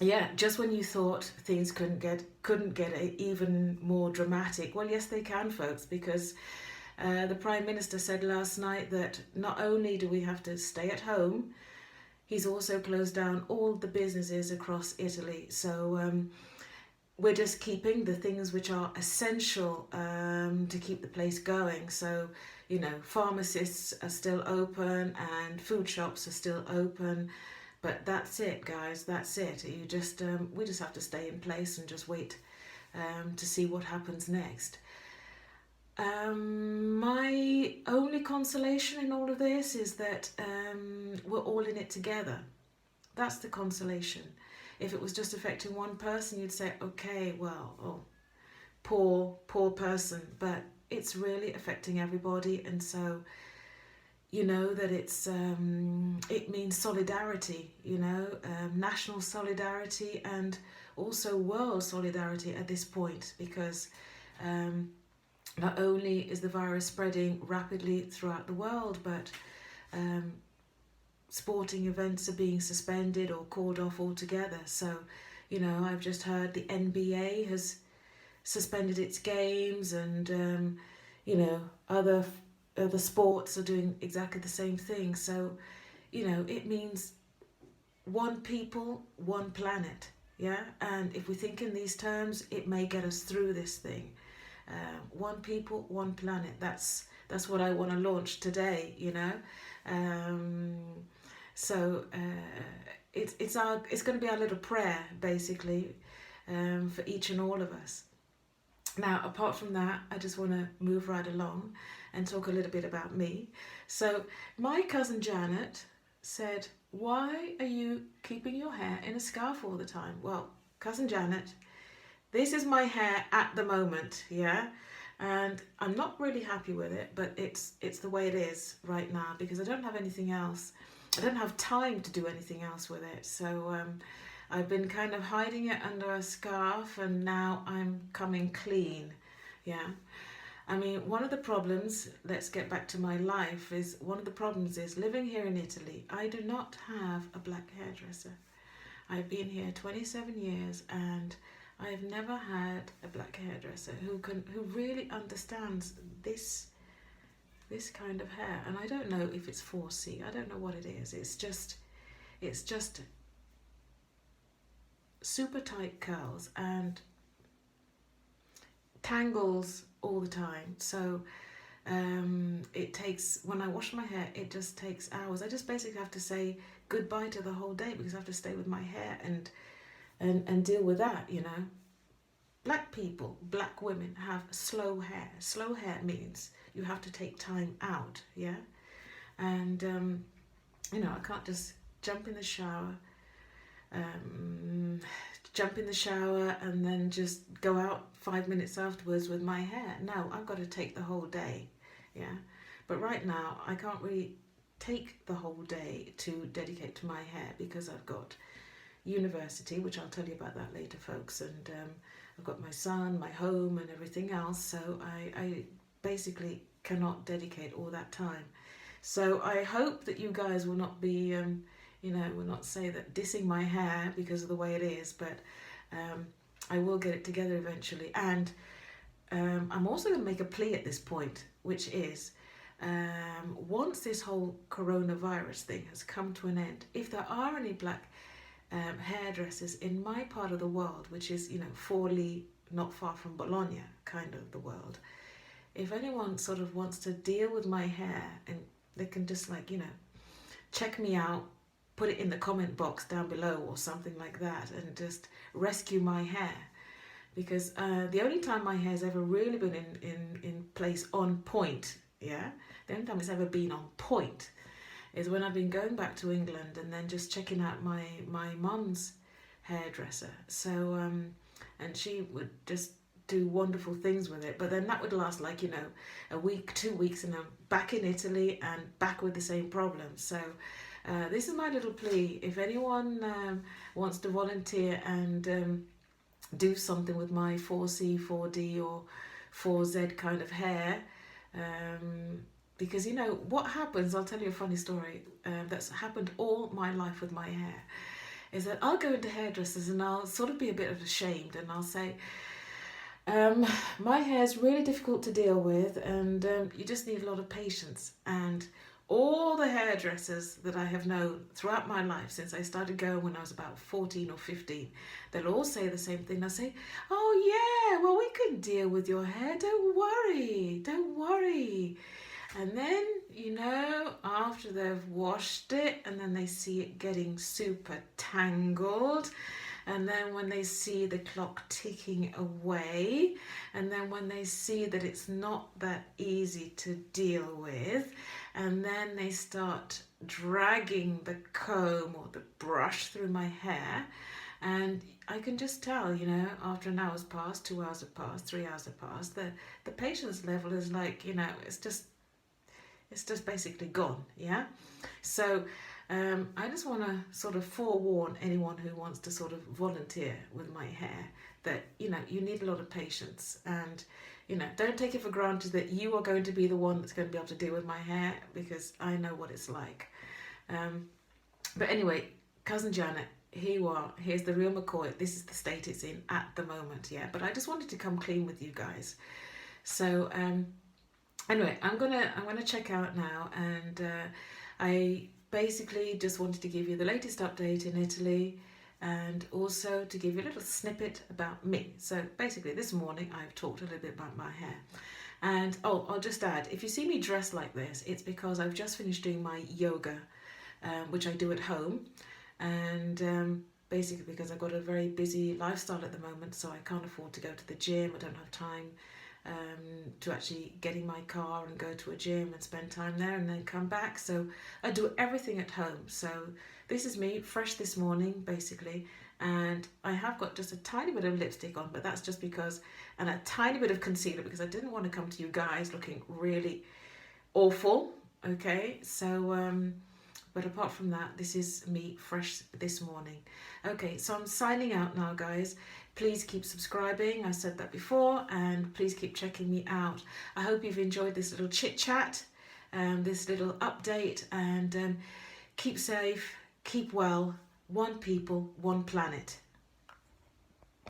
yeah, just when you thought things couldn't get even more dramatic, well, yes, they can, folks, because the Prime Minister said last night that not only do we have to stay at home, he's also closed down all the businesses across Italy. So we're just keeping the things which are essential to keep the place going. So, you know, pharmacists are still open and food shops are still open. But that's it, guys. That's it. We just have to stay in place and just wait to see what happens next. My only consolation in all of this is that we're all in it together. That's the consolation. If it was just affecting one person, you'd say, okay, well, oh, poor person. But it's really affecting everybody, and so you know that it means solidarity. You know, national solidarity and also world solidarity at this point, because not only is the virus spreading rapidly throughout the world, but um, sporting events are being suspended or called off altogether. So, you know, I've just heard the NBA has suspended its games, and you know, other sports are doing exactly the same thing. So, you know, it means one people, one planet. Yeah, and if we think in these terms, it may get us through this thing. One people, one planet. That's what I want to launch today. You know, um, so it's going to be our little prayer basically for each and all of us. Now, apart from that, I just want to move right along and talk a little bit about me. So, my cousin Janet said, "Why are you keeping your hair in a scarf all the time?" Well, cousin Janet, this is my hair at the moment, yeah? And I'm not really happy with it, but it's the way it is right now because I don't have anything else. I don't have time to do anything else with it. So I've been kind of hiding it under a scarf, and now I'm coming clean, yeah? I mean, one of the problems, let's get back to my life, is one of the problems is living here in Italy. I do not have a black hairdresser. I've been here 27 years and I've never had a black hairdresser who really understands this kind of hair. And I don't know if it's 4C. I don't know what it is. It's just super tight curls and tangles all the time. So it takes, when I wash my hair, it just takes hours. I just basically have to say goodbye to the whole day because I have to stay with my hair and deal with that, you know. Black people, black women have slow hair. Slow hair means you have to take time out, yeah? And, you know, I can't just jump in the shower, and then just go out 5 minutes afterwards with my hair. No, I've got to take the whole day, yeah? But right now, I can't really take the whole day to dedicate to my hair because I've got university, which I'll tell you about that later, folks, and I've got my son, my home, and everything else, so I basically cannot dedicate all that time. So I hope that you guys will not be, you know, will not say that dissing my hair because of the way it is, but I will get it together eventually. And I'm also going to make a plea at this point, which is once this whole coronavirus thing has come to an end, if there are any black hairdressers in my part of the world, which is, you know, Forlì, not far from Bologna, kind of the world, if anyone sort of wants to deal with my hair, and they can just, like, you know, check me out, put it in the comment box down below or something like that, and just rescue my hair. Because the only time my hair's ever really been in place on point, yeah, the only time it's ever been on point is when I've been going back to England and then just checking out my mum's hairdresser. So, and she would just do wonderful things with it. But then that would last, like, you know, a week, 2 weeks, and I'm back in Italy and back with the same problem. So this is my little plea. If anyone wants to volunteer and do something with my 4C, 4D or 4Z kind of hair, because, you know, what happens, I'll tell you a funny story that's happened all my life with my hair. is that I'll go into hairdressers and I'll sort of be a bit ashamed, and I'll say, my hair is really difficult to deal with, and you just need a lot of patience. And all the hairdressers that I have known throughout my life, since I started going when I was about 14 or 15, they'll all say the same thing. They'll say, oh yeah, well, we can deal with your hair, don't worry, don't worry. And then, you know, after they've washed it and then they see it getting super tangled, and then when they see the clock ticking away, and then when they see that it's not that easy to deal with, and then they start dragging the comb or the brush through my hair, and I can just tell, you know, after an hour's passed, 2 hours have passed, 3 hours have passed, the patience level is like, you know, it's just basically gone, yeah? So I just want to sort of forewarn anyone who wants to sort of volunteer with my hair that, you know, you need a lot of patience, and, you know, don't take it for granted that you are going to be the one that's going to be able to deal with my hair, because I know what it's like. But anyway, Cousin Janet, here you are. Here's the real McCoy. This is the state it's in at the moment, yeah? But I just wanted to come clean with you guys. So, anyway, I'm gonna check out now, and I basically just wanted to give you the latest update in Italy, and also to give you a little snippet about me. So basically this morning I've talked a little bit about my hair, and oh, I'll just add, if you see me dressed like this, it's because I've just finished doing my yoga, which I do at home, and basically because I've got a very busy lifestyle at the moment, so I can't afford to go to the gym. I don't have time to actually get in my car and go to a gym and spend time there and then come back. So I do everything at home. So this is me, fresh this morning, basically. And I have got just a tiny bit of lipstick on, but that's just because, and a tiny bit of concealer, because I didn't want to come to you guys looking really awful. Okay, so but apart from that, this is me fresh this morning. Okay, so I'm signing out now, guys. Please keep subscribing, I said that before, and please keep checking me out. I hope you've enjoyed this little chit chat, this little update, and keep safe, keep well, one people, one planet.